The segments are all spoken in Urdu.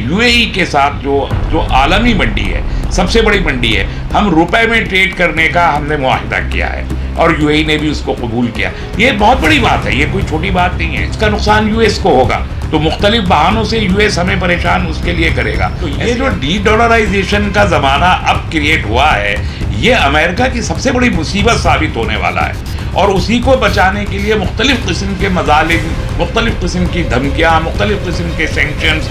UAE کے ساتھ جو عالمی منڈی ہے، سب سے بڑی منڈی ہے، ہم روپے میں ٹریڈ کرنے کا ہم نے معاہدہ کیا ہے اور UAE نے بھی اس کو قبول کیا. یہ بہت بڑی بات ہے، یہ کوئی چھوٹی بات نہیں ہے. اس کا نقصان US کو ہوگا، تو مختلف بہانوں سے US ہمیں پریشان اس کے لیے کرے گا. تو یہ جو ڈی ڈالرائزیشن کا زمانہ اب کریٹ ہوا ہے، یہ امریکہ کی سب سے بڑی مصیبت ثابت ہونے والا ہے، اور اسی کو بچانے کے لیے مختلف قسم کے مظالم، مختلف قسم کی دھمکیاں، مختلف قسم کے سینکشنز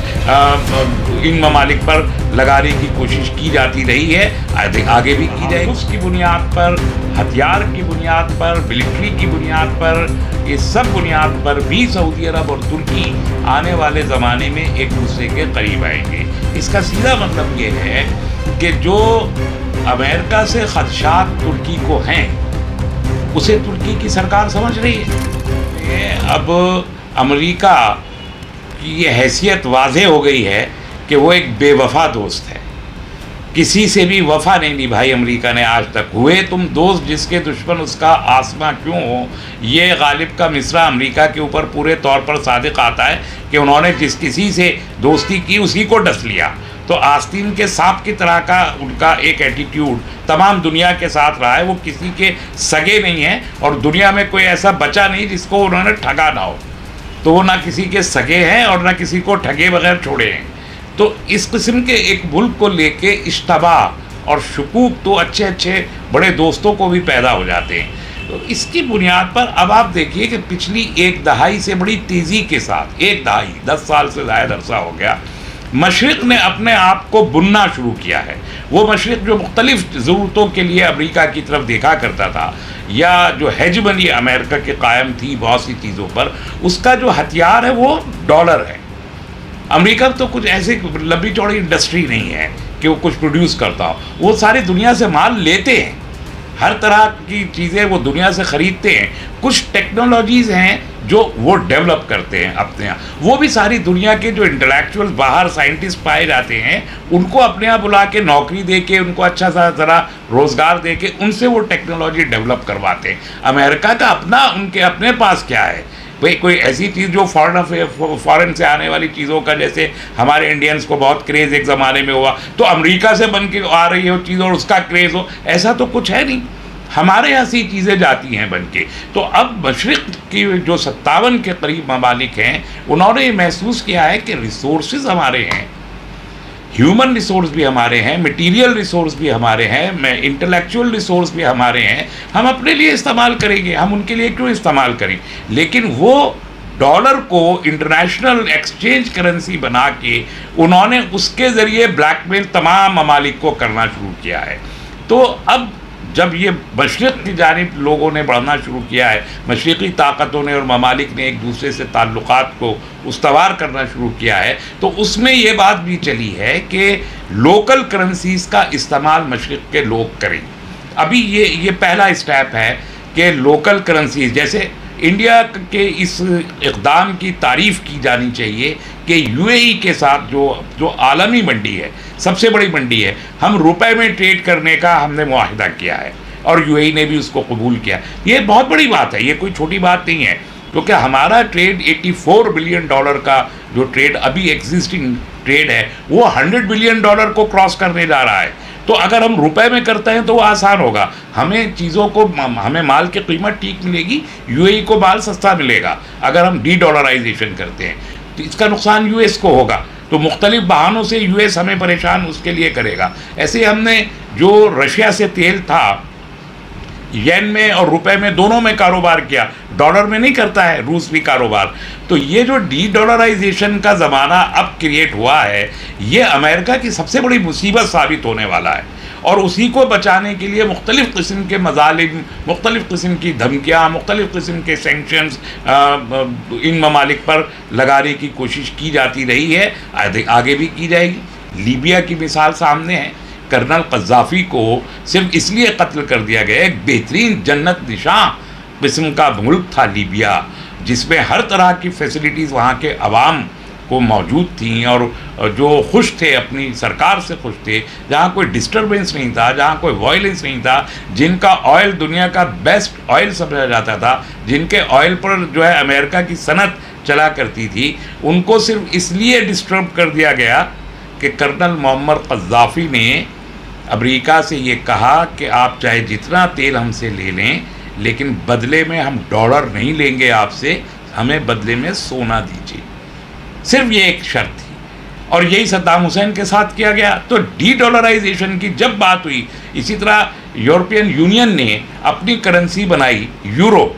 ان ممالک پر لگانے کی کوشش کی جاتی رہی ہے، آگے بھی کی جائے گی. اس کی بنیاد پر، ہتھیار کی بنیاد پر، ملٹری کی بنیاد پر، یہ سب بنیاد پر بھی سعودی عرب اور ترکی آنے والے زمانے میں ایک دوسرے کے قریب آئیں گے. اس کا سیدھا مطلب یہ ہے کہ جو امریکہ سے خدشات ترکی کو ہیں، اسے ترکی کی سرکار سمجھ رہی ہے. اب امریکہ کی یہ حیثیت واضح ہو گئی ہے کہ وہ ایک بے وفا دوست ہے. کسی سے بھی وفا نہیں نبھائی امریکہ نے آج تک. ہوئے تم دوست جس کے دشمن اس کا آسماں کیوں ہو، یہ غالب کا مصرع امریکہ کے اوپر پورے طور پر صادق آتا ہے کہ انہوں نے جس کسی سے دوستی کی اسی کو ڈس لیا. تو آستین کے سانپ کی طرح کا ان کا ایک ایٹیٹیوڈ تمام دنیا کے ساتھ رہا ہے. وہ کسی کے سگے نہیں ہیں، اور دنیا میں کوئی ایسا بچا نہیں جس کو انہوں نے ٹھگا نہ ہو. تو وہ نہ کسی کے سگے ہیں اور نہ کسی کو ٹھگے بغیر چھوڑے ہیں. تو اس قسم کے ایک ملک کو لے کے اشتباہ اور شکوک تو اچھے اچھے بڑے دوستوں کو بھی پیدا ہو جاتے ہیں. تو اس کی بنیاد پر اب آپ دیکھیے کہ پچھلی ایک دہائی سے بڑی تیزی کے ساتھ، ایک دہائی 10 سال سے زائد عرصہ ہو گیا، مشرق نے اپنے آپ کو بننا شروع کیا ہے. وہ مشرق جو مختلف ضرورتوں کے لیے امریکہ کی طرف دیکھا کرتا تھا، یا جو ہیجمنی امریکہ کے قائم تھی بہت سی چیزوں پر، اس کا جو ہتھیار ہے وہ ڈالر ہے. امریکہ تو کچھ ایسی لمبی چوڑی انڈسٹری نہیں ہے کہ وہ کچھ پروڈیوس کرتا ہو. وہ ساری دنیا سے مال لیتے ہیں، ہر طرح کی چیزیں وہ دنیا سے خریدتے ہیں. کچھ ٹیکنالوجیز ہیں جو وہ ڈیولپ کرتے ہیں اپنے یہاں. وہ بھی ساری دنیا کے جو انٹلیکچوئل باہر سائنٹسٹ پائے جاتے ہیں، ان کو اپنے یہاں بلا کے نوکری دے کے، ان کو اچھا سا ذرا روزگار دے کے ان سے وہ ٹیکنالوجی ڈیولپ کرواتے ہیں. امریکہ کا اپنا، ان کے اپنے پاس کیا ہے بھئی؟ کوئی ایسی چیز جو فارن سے آنے والی چیزوں کا، جیسے ہمارے انڈینز کو بہت کریز ایک زمانے میں ہوا، تو امریکہ سے بن کے آ رہی ہے وہ چیز اور اس کا کریز ہو، ایسا تو کچھ ہے نہیں. ہمارے یہاں سے چیزیں جاتی ہیں بن کے. تو اب مشرق کی جو 57 کے قریب ممالک ہیں، انہوں نے یہ محسوس کیا ہے کہ ریسورسز ہمارے ہیں، ہیومن ریسورس بھی ہمارے ہیں، مٹیریل ریسورس بھی ہمارے ہیں، انٹلیکچوئل ریسورس بھی ہمارے ہیں. ہم اپنے لیے استعمال کریں گے، ہم ان کے لیے کیوں استعمال کریں؟ لیکن وہ ڈالر کو انٹرنیشنل ایکسچینج کرنسی بنا کے انہوں نے اس کے ذریعے بلیک میل تمام ممالک کو کرنا شروع کیا ہے. تو اب جب یہ مشرق کی جانب لوگوں نے بڑھنا شروع کیا ہے، مشرقی طاقتوں نے اور ممالک نے ایک دوسرے سے تعلقات کو استوار کرنا شروع کیا ہے، تو اس میں یہ بات بھی چلی ہے کہ لوکل کرنسیز کا استعمال مشرق کے لوگ کریں. ابھی یہ پہلا اسٹیپ ہے کہ لوکل کرنسیز، جیسے انڈیا کے اس اقدام کی تعریف کی جانی چاہیے کہ UAE کے ساتھ جو عالمی منڈی ہے، سب سے بڑی منڈی ہے، ہم روپے میں ٹریڈ کرنے کا ہم نے معاہدہ کیا ہے اور UAE نے بھی اس کو قبول کیا. یہ بہت بڑی بات ہے، یہ کوئی چھوٹی بات نہیں ہے، کیونکہ ہمارا ٹریڈ $84 بلین کا جو ٹریڈ ابھی ایگزسٹنگ ٹریڈ ہے، وہ $100 بلین کو کراس کرنے جا رہا ہے. تو اگر ہم روپے میں کرتے ہیں تو وہ آسان ہوگا، ہمیں چیزوں کو، ہمیں مال کی قیمت ٹھیک ملے گی، UAE کو مال سستا ملے گا. اگر ہم ڈی ڈالرائزیشن کرتے ہیں تو اس کا نقصان US کو ہوگا. تو مختلف بہانوں سے US ہمیں پریشان اس کے لیے کرے گا. ایسے ہم نے جو رشیا سے تیل تھا، ین میں اور روپے میں دونوں میں کاروبار کیا، ڈالر میں نہیں کرتا ہے روس بھی کاروبار. تو یہ جو ڈی ڈالرائزیشن کا زمانہ اب کریٹ ہوا ہے، یہ امریکہ کی سب سے بڑی مصیبت ثابت ہونے والا ہے، اور اسی کو بچانے کے لیے مختلف قسم کے مظالم، مختلف قسم کی دھمکیاں، مختلف قسم کے سینکشنز ان ممالک پر لگانے کی کوشش کی جاتی رہی ہے، آگے بھی کی جائے گی. لیبیا کی مثال سامنے ہے. کرنل قذافی کو صرف اس لیے قتل کر دیا گیا، ایک بہترین جنت نشاں قسم کا ملک تھا لیبیا، جس میں ہر طرح کی فیسلٹیز وہاں کے عوام کو موجود تھیں، اور جو خوش تھے، اپنی سرکار سے خوش تھے، جہاں کوئی ڈسٹربنس نہیں تھا، جہاں کوئی وائلنس نہیں تھا، جن کا آئل دنیا کا بیسٹ آئل سمجھا جاتا تھا، جن کے آئل پر جو ہے امریکہ کی صنعت چلا کرتی تھی، ان کو صرف اس لیے ڈسٹرب کر دیا گیا کہ کرنل معمر قذافی نے امریکہ سے یہ کہا کہ آپ چاہے جتنا تیل ہم سے لے لیں لیکن بدلے میں ہم ڈالر نہیں لیں گے آپ سے، ہمیں بدلے میں سونا دیجیے. صرف یہ ایک شرط تھی، اور یہی صدام حسین کے ساتھ کیا گیا. تو ڈی ڈالرائزیشن کی جب بات ہوئی، اسی طرح یورپین یونین نے اپنی کرنسی بنائی یورو،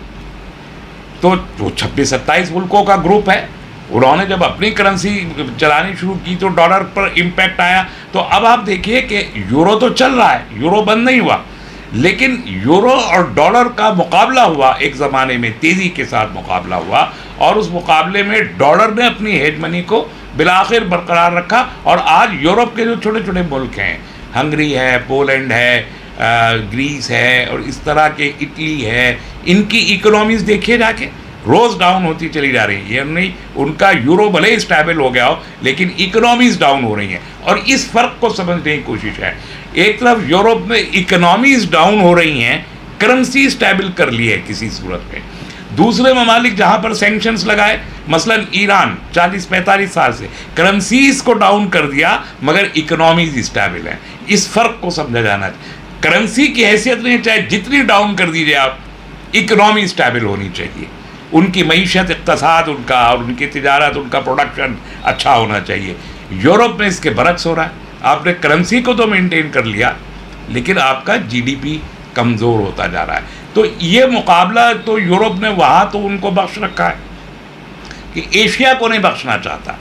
تو جو 26-27 ملکوں کا گروپ ہے، انہوں نے جب اپنی کرنسی چلانی شروع کی تو ڈالر پر امپیکٹ آیا. تو اب آپ دیکھیے کہ یورو تو چل رہا ہے، یورو بند نہیں ہوا، لیکن یورو اور ڈالر کا مقابلہ ہوا ایک زمانے میں، تیزی کے ساتھ مقابلہ ہوا، اور اس مقابلے میں ڈالر نے اپنی ہیج منی کو بالآخر برقرار رکھا. اور آج یورپ کے جو چھوٹے چھوٹے ملک ہیں، ہنگری ہے، پولینڈ ہے، گریس ہے، اور اس طرح کے اٹلی ہے، ان کی اکنامیز دیکھیے جا کے روز ڈاؤن ہوتی چلی جا رہی ہیں. یہ نہیں ان کا یورو بھلے اسٹیبل ہو گیا ہو لیکن اکنامیز ڈاؤن ہو رہی ہیں، اور اس فرق کو سمجھنے کی کوشش ہے. ایک طرف یورپ میں اکنامیز ڈاؤن ہو رہی ہیں، کرنسی اسٹیبل کر لی ہے کسی صورت میں. دوسرے ممالک جہاں پر سینکشنز لگائے، مثلا ایران 40-45 سال سے کرنسیز کو ڈاؤن کر دیا مگر اکنامیز اسٹیبل ہیں. اس فرق کو سمجھا جانا چاہیے. کرنسی کی حیثیت نہیں، چاہے جتنی ڈاؤن کر دیجیے آپ، اکنامی اسٹیبل ہونی چاہیے. ان کی معیشت، اقتصاد ان کا، اور ان کی تجارت، ان کا پروڈکشن اچھا ہونا چاہیے. یورپ میں اس کے برعکس ہو رہا ہے. آپ نے کرنسی کو تو مینٹین کر لیا لیکن آپ کا جی ڈی پی کمزور ہوتا جا رہا ہے. تو یہ مقابلہ تو یورپ نے وہاں تو ان کو بخش رکھا ہے کہ ایشیا کو نہیں بخشنا چاہتا.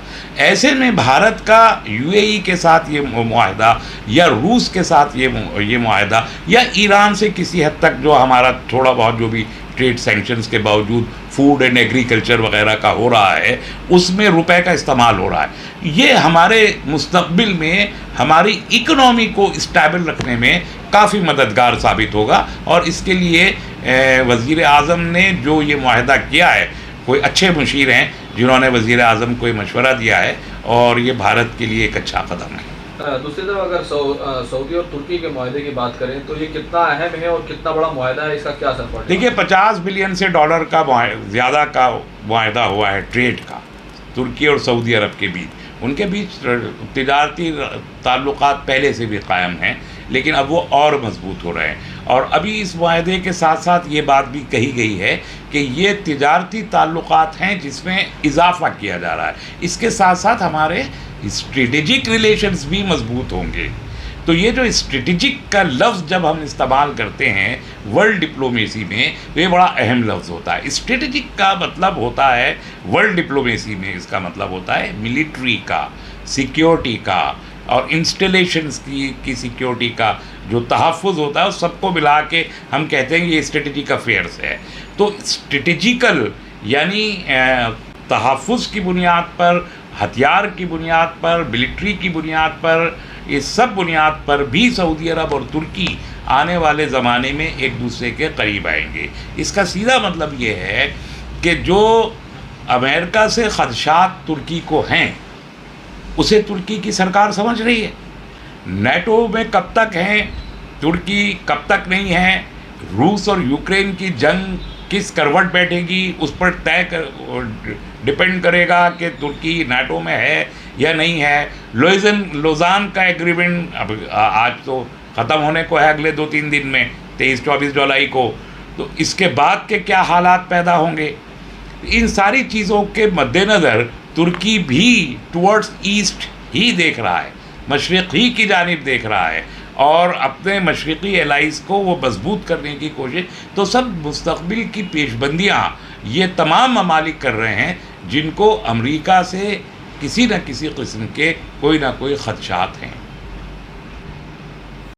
ایسے میں بھارت کا یو اے ای کے ساتھ یہ معاہدہ، یا روس کے ساتھ یہ معاہدہ، یا ایران سے کسی حد تک جو ہمارا تھوڑا بہت جو بھی ٹریڈ سینکشنز کے باوجود فوڈ اینڈ ایگریکلچر وغیرہ کا ہو رہا ہے، اس میں روپے کا استعمال ہو رہا ہے. یہ ہمارے مستقبل میں ہماری اکنامی کو اسٹیبل رکھنے میں کافی مددگار ثابت ہوگا. اور اس کے لیے وزیر اعظم نے جو یہ معاہدہ کیا ہے، کوئی اچھے مشیر ہیں جنہوں نے وزیر اعظم کو یہ مشورہ دیا ہے، اور یہ بھارت کے لیے ایک اچھا قدم ہے. دوسری طرف اگر سعودی اور ترکی کے معاہدے کی بات کریں تو یہ کتنا اہم ہے اور کتنا بڑا معاہدہ ہے، اس کا کیا اثر پڑے گا؟ دیکھیے 50 بلین سے ڈالر کا زیادہ کا معاہدہ ہوا ہے ٹریڈ کا ترکی اور سعودی عرب کے بیچ. ان کے بیچ تجارتی تعلقات پہلے سے بھی قائم ہیں لیکن اب وہ اور مضبوط ہو رہے ہیں. اور ابھی اس معاہدے کے ساتھ ساتھ یہ بات بھی کہی گئی ہے کہ یہ تجارتی تعلقات ہیں جس میں اضافہ کیا جا رہا ہے. اس کے ساتھ ساتھ ہمارے اسٹریٹجک ریلیشنز بھی مضبوط ہوں گے. تو یہ جو اسٹریٹجک کا لفظ جب ہم استعمال کرتے ہیں ورلڈ ڈپلومیسی میں تو یہ بڑا اہم لفظ ہوتا ہے. اسٹریٹجک کا مطلب ہوتا ہے ورلڈ ڈپلومیسی میں، اس کا مطلب ہوتا ہے ملٹری کا، سیکیورٹی کا، اور انسٹالیشنز کی سیکیورٹی کا جو تحفظ ہوتا ہے، اس سب کو ملا کے ہم کہتے ہیں کہ یہ اسٹریٹجک افیئرس ہے. تو اسٹریٹجیکل یعنی تحفظ کی بنیاد پر، ہتھیار کی بنیاد پر، ملٹری کی بنیاد پر، اس سب بنیاد پر بھی سعودی عرب اور ترکی آنے والے زمانے میں ایک دوسرے کے قریب آئیں گے. اس کا سیدھا مطلب یہ ہے کہ جو امریکہ سے خدشات ترکی کو ہیں اسے ترکی کی سرکار سمجھ رہی ہے. نیٹو میں کب تک ہیں ترکی، کب تک نہیں ہے، روس اور یوکرین کی جنگ کس کروٹ بیٹھے گی، اس پر ڈپینڈ کرے گا کہ ترکی نیٹو میں ہے یا نہیں ہے. لوزان کا ایگریمنٹ اب آج تو ختم ہونے کو ہے اگلے 2-3 دن میں، 23-24 جولائی کو. تو اس کے بعد کے کیا حالات پیدا ہوں گے، ان ساری چیزوں کے مد نظر ترکی بھی ٹورڈز ایسٹ ہی دیکھ رہا ہے، مشرق ہی کی جانب دیکھ رہا ہے، اور اپنے مشرقی الائز کو وہ مضبوط کرنے کی کوشش. تو سب مستقبل کی پیش بندیاں یہ تمام ممالک کر رہے ہیں جن کو امریکہ سے کسی نہ کسی قسم کے کوئی نہ کوئی خدشات ہیں.